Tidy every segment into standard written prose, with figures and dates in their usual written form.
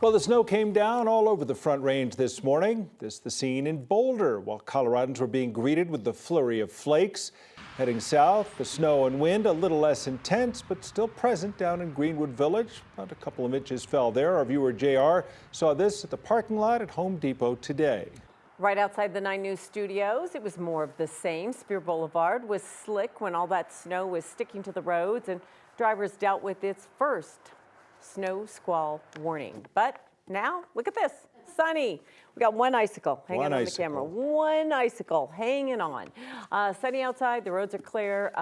Well, the snow came down all over the Front Range this morning. This is the scene in Boulder, while Coloradans were being greeted with the flurry of flakes. Heading south, the snow and wind a little less intense, but still present down in Greenwood Village. About a couple of inches fell there. Our viewer JR saw this at the parking lot at Home Depot today. Right outside the 9 News studios, it was more of the same. Spear Boulevard was slick when all that snow was sticking to the roads and drivers dealt with its first snow squall warning. But now, look at this, sunny. We got one icicle hanging on the camera. One icicle hanging on. Sunny outside, the roads are clear.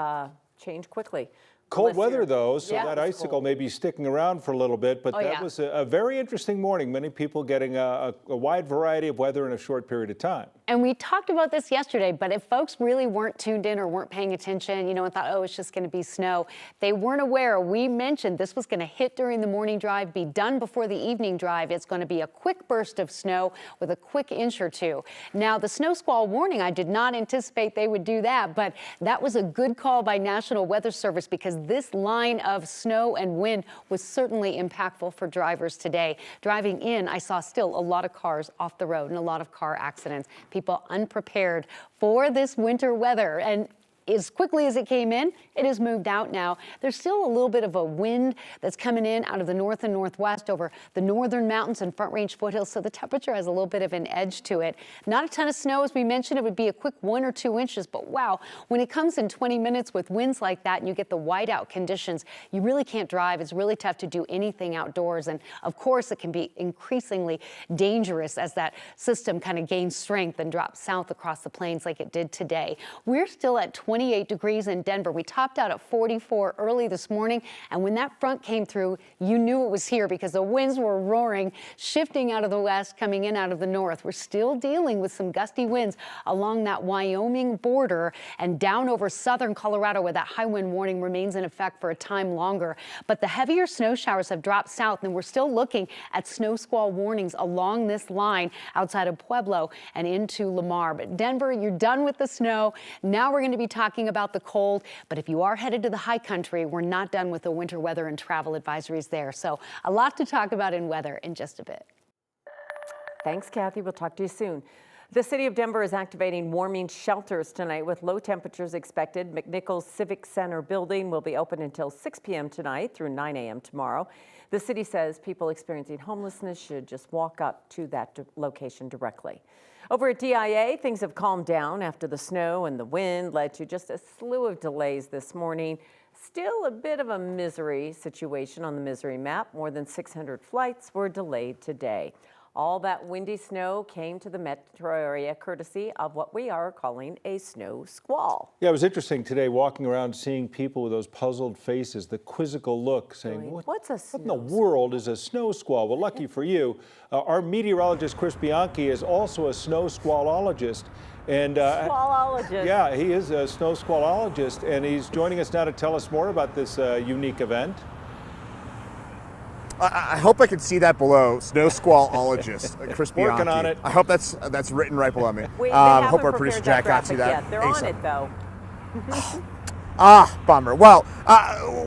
Change quickly. Cold weather though, so that icicle may be sticking around for a little bit, but that was a very interesting morning. Many people getting a wide variety of weather in a short period of time. And we talked about this yesterday, but if folks really weren't tuned in or weren't paying attention, you know, and thought, oh, it's just going to be snow, they weren't aware. We mentioned this was going to hit during the morning drive, be done before the evening drive. It's going to be a quick burst of snow with a quick inch or two. Now, the snow squall warning, I did not anticipate they would do that, but that was a good call by National Weather Service because this line of snow and wind was certainly impactful for drivers today. Driving in, I saw still a lot of cars off the road and a lot of car accidents. People unprepared for this winter weather, and as quickly as it came in, it has moved out now. There's still a little bit of a wind that's coming in out of the north and northwest over the northern mountains and Front Range foothills, so the temperature has a little bit of an edge to it. Not a ton of snow, as we mentioned. It would be a quick 1 or 2 inches, but wow, when it comes in 20 minutes with winds like that and you get the whiteout conditions, you really can't drive. It's really tough to do anything outdoors, and of course it can be increasingly dangerous as that system kind of gains strength and drops south across the plains like it did today. We're still at 28 degrees in Denver. We topped out at 44 early this morning, and when that front came through, you knew it was here because the winds were roaring, shifting out of the west, coming in out of the north. We're still dealing with some gusty winds along that Wyoming border and down over southern Colorado, where that high wind warning remains in effect for a time longer. But the heavier snow showers have dropped south, and we're still looking at snow squall warnings along this line outside of Pueblo and into Lamar. But Denver, you're done with the snow. Now we're going to be talking about the cold, but if you are headed to the high country, we're not done with the winter weather and travel advisories there. So a lot to talk about in weather in just a bit. Thanks, Kathy. We'll talk to you soon. The city of Denver is activating warming shelters tonight with low temperatures expected. McNichols Civic Center building will be open until 6 p.m. tonight through 9 a.m. tomorrow. The city says people experiencing homelessness should just walk up to that location directly. Over at DIA, things have calmed down after the snow and the wind led to just a slew of delays this morning. Still a bit of a misery situation on the misery map. More than 600 flights were delayed today. All that windy snow came to the metro area courtesy of what we are calling a snow squall. Yeah, it was interesting today walking around seeing people with those puzzled faces, the quizzical look, saying, what in the world is a snow squall? Well, lucky for you, our meteorologist Chris Bianchi is also a snow squallologist. And squallologist. Yeah, he is a snow squallologist, and he's joining us now to tell us more about this unique event. I hope I can see that below. Snow squallologist, Chris Bianchi. Working on it. I hope that's written right below me. Hope our producer Jack got to that. They're on it though. Bummer. Well,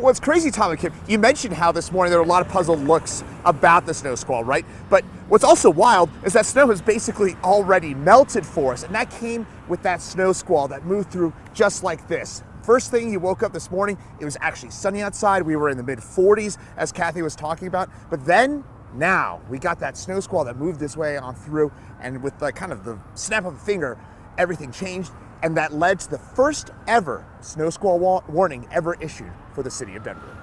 what's crazy, Tom and Kim, you mentioned how this morning there were a lot of puzzled looks about the snow squall, right? But what's also wild is that snow has basically already melted for us, and that came with that snow squall that moved through just like this. First thing you woke up this morning, it was actually sunny outside. We were in the mid 40s, as Kathy was talking about. But then, now, we got that snow squall that moved this way on through, and with the kind of the snap of a finger, everything changed, and that led to the first ever snow squall warning ever issued for the city of Denver.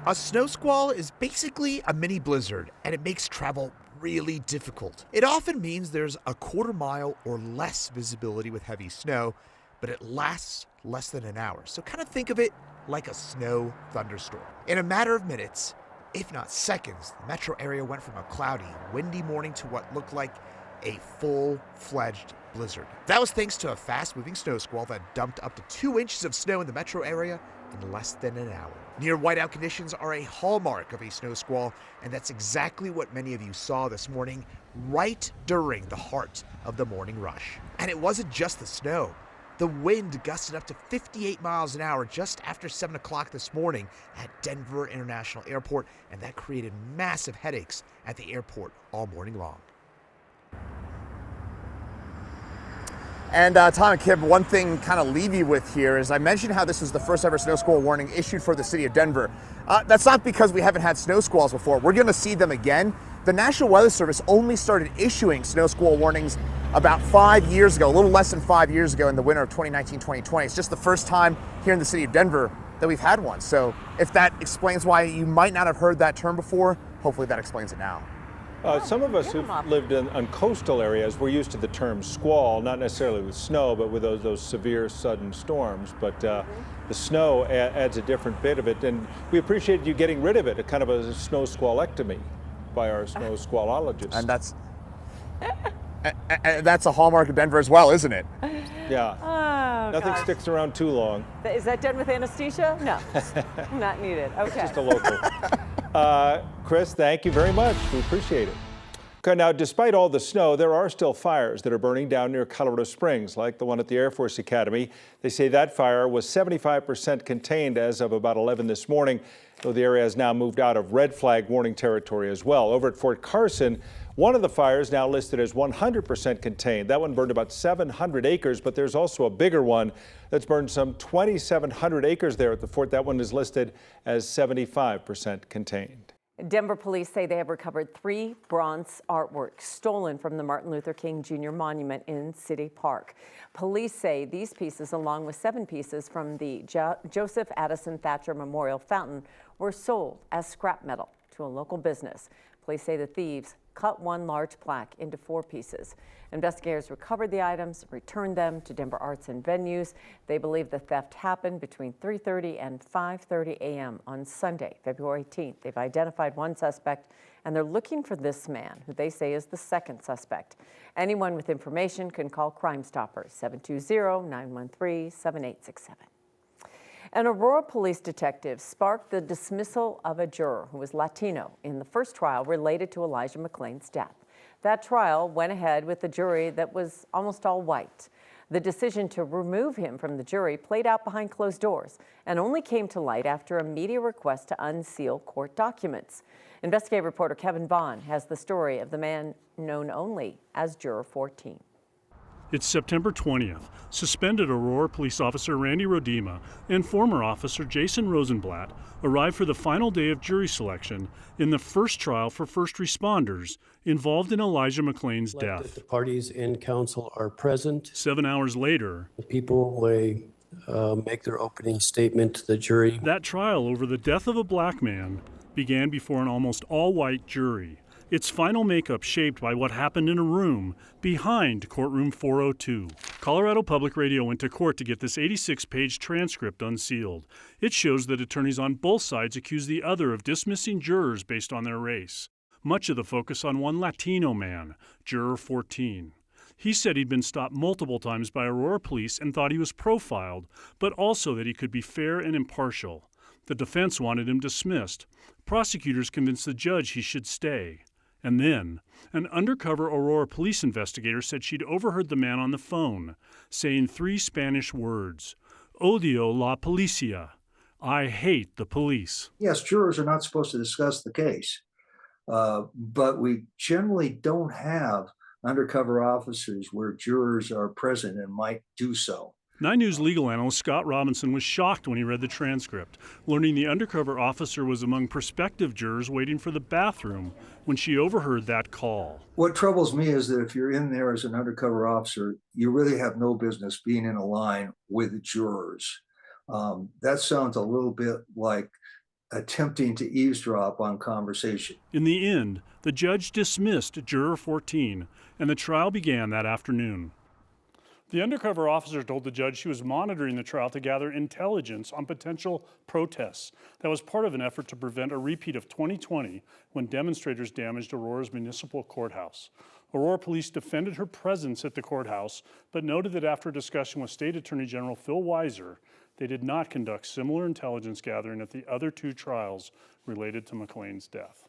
A snow squall is basically a mini blizzard, and it makes travel really difficult. It often means there's a quarter mile or less visibility with heavy snow, but it lasts less than an hour. So kind of think of it like a snow thunderstorm. In a matter of minutes, if not seconds, the metro area went from a cloudy, windy morning to what looked like a full-fledged blizzard. That was thanks to a fast-moving snow squall that dumped up to 2 inches of snow in the metro area in less than an hour. Near whiteout conditions are a hallmark of a snow squall, and that's exactly what many of you saw this morning, right during the heart of the morning rush. And it wasn't just the snow. The wind gusted up to 58 miles an hour just after 7 o'clock this morning at Denver International Airport, and that created massive headaches at the airport all morning long. And Tom and Kim, one thing kind of leave you with here is I mentioned how this is the first ever snow squall warning issued for the city of Denver. That's not because we haven't had snow squalls before. We're going to see them again. The National Weather Service only started issuing snow squall warnings about 5 years ago, a little less than 5 years ago in the winter of 2019-2020. It's just the first time here in the city of Denver that we've had one. So if that explains why you might not have heard that term before, hopefully that explains it now. Some of us who've lived on coastal areas, we're used to the term squall, not necessarily with snow, but with those severe sudden storms. But the snow adds a different bit of it, and we appreciate you getting rid of it, a kind of a snow squallectomy by our snow squallologist. And that's a hallmark of Denver as well, isn't it? Yeah. Oh, Nothing gosh. sticks around too long. Is that done with anesthesia? No, not needed. Okay. Just a local. Chris, thank you very much. We appreciate it. Okay, now, despite all the snow, there are still fires that are burning down near Colorado Springs, like the one at the Air Force Academy. They say that fire was 75% contained as of about 11 this morning, though the area has now moved out of red flag warning territory as well. Over at Fort Carson, one of the fires now listed as 100% contained. That one burned about 700 acres, but there's also a bigger one that's burned some 2,700 acres there at the fort. That one is listed as 75% contained. Denver police say they have recovered 3 bronze artworks stolen from the Martin Luther King Jr. Monument in City Park. Police say these pieces, along with 7 pieces from the Joseph Addison Thatcher Memorial Fountain, were sold as scrap metal to a local business. Police say the thieves cut one large plaque into 4 pieces. Investigators recovered the items, returned them to Denver Arts and Venues. They believe the theft happened between 3:30 and 5:30 a.m. on Sunday, February 18th. They've identified one suspect, and they're looking for this man, who they say is the second suspect. Anyone with information can call Crime Stoppers, 720-913-7867. An Aurora police detective sparked the dismissal of a juror who was Latino in the first trial related to Elijah McClain's death. That trial went ahead with a jury that was almost all white. The decision to remove him from the jury played out behind closed doors and only came to light after a media request to unseal court documents. Investigative reporter Kevin Vaughn has the story of the man known only as Juror 14. It's September 20th. Suspended Aurora police officer Randy Rodema and former officer Jason Rosenblatt arrived for the final day of jury selection in the first trial for first responders involved in Elijah McClain's death. The parties in council are present. 7 hours later, People may make their opening statement to the jury. that trial over the death of a black man began before an almost all-white jury. Its final makeup shaped by what happened in a room behind courtroom 402. Colorado Public Radio went to court to get this 86-page transcript unsealed. It shows that attorneys on both sides accuse the other of dismissing jurors based on their race. Much of the focus on one Latino man, Juror 14. He said he'd been stopped multiple times by Aurora police and thought he was profiled, but also that he could be fair and impartial. The defense wanted him dismissed. Prosecutors convinced the judge he should stay. And then, an undercover Aurora police investigator said she'd overheard the man on the phone saying 3 Spanish words, "Odio la policía," I hate the police. Yes, jurors are not supposed to discuss the case, but we generally don't have undercover officers where jurors are present and might do so. 9 News legal analyst Scott Robinson was shocked when he read the transcript, learning the undercover officer was among prospective jurors waiting for the bathroom when she overheard that call. What troubles me is that if you're in there as an undercover officer, you really have no business being in a line with jurors. That sounds a little bit like attempting to eavesdrop on conversation. In the end, the judge dismissed Juror 14, and the trial began that afternoon. The undercover officer told the judge she was monitoring the trial to gather intelligence on potential protests. That was part of an effort to prevent a repeat of 2020 when demonstrators damaged Aurora's municipal courthouse. Aurora police defended her presence at the courthouse, but noted that after a discussion with State Attorney General Phil Weiser, they did not conduct similar intelligence gathering at the other 2 trials related to McClain's death.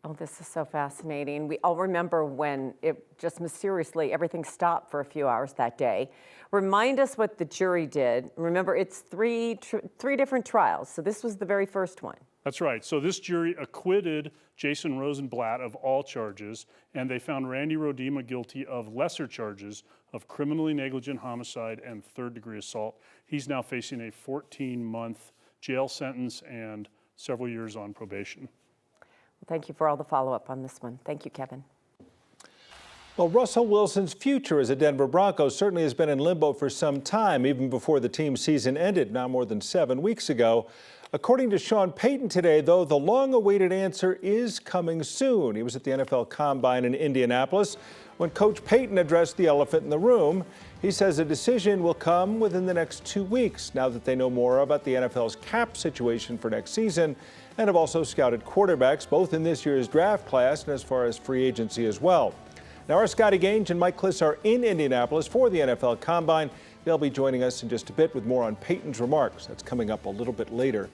Oh, this is so fascinating. We all remember when it just mysteriously, everything stopped for a few hours that day. Remind us what the jury did. Remember, it's three different trials, so this was the very first one. That's right. So this jury acquitted Jason Rosenblatt of all charges, and they found Randy Rodema guilty of lesser charges of criminally negligent homicide and third-degree assault. He's now facing a 14-month jail sentence and several years on probation. Thank you for all the follow-up on this one. Thank you, Kevin. Well, Russell Wilson's future as a Denver Bronco certainly has been in limbo for some time, even before the team's season ended, now more than 7 weeks ago. According to Sean Payton today, though, the long-awaited answer is coming soon. He was at the NFL Combine in Indianapolis when Coach Payton addressed the elephant in the room. He says a decision will come within the next 2 weeks, now that they know more about the NFL's cap situation for next season, and have also scouted quarterbacks, both in this year's draft class and as far as free agency as well. Now, our Scotty Gaines and Mike Kliss are in Indianapolis for the NFL Combine. They'll be joining us in just a bit with more on Payton's remarks. That's coming up a little bit later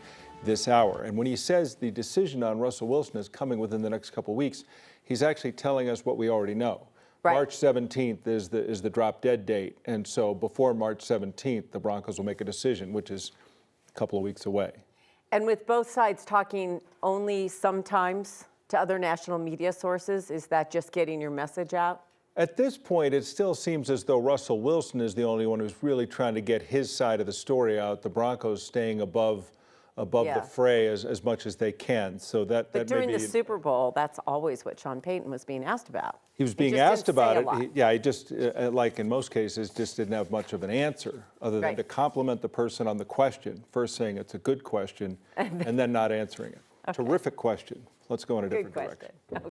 this hour. And when he says the decision on Russell Wilson is coming within the next couple weeks, he's actually telling us what we already know. Right. March 17th is the drop dead date. And so before March 17th, the Broncos will make a decision, which is a couple of weeks away. And with both sides talking only sometimes to other national media sources, is that just getting your message out? At this point, it still seems as though Russell Wilson is the only one who's really trying to get his side of the story out. The Broncos staying above the fray as much as they can. So that during may be, the Super Bowl, that's always what Sean Payton was being asked about. He was being asked about it. He just, like in most cases, just didn't have much of an answer other than to compliment the person on the question. First saying it's a good question and then not answering it. Okay. Terrific question. Let's go in a different direction.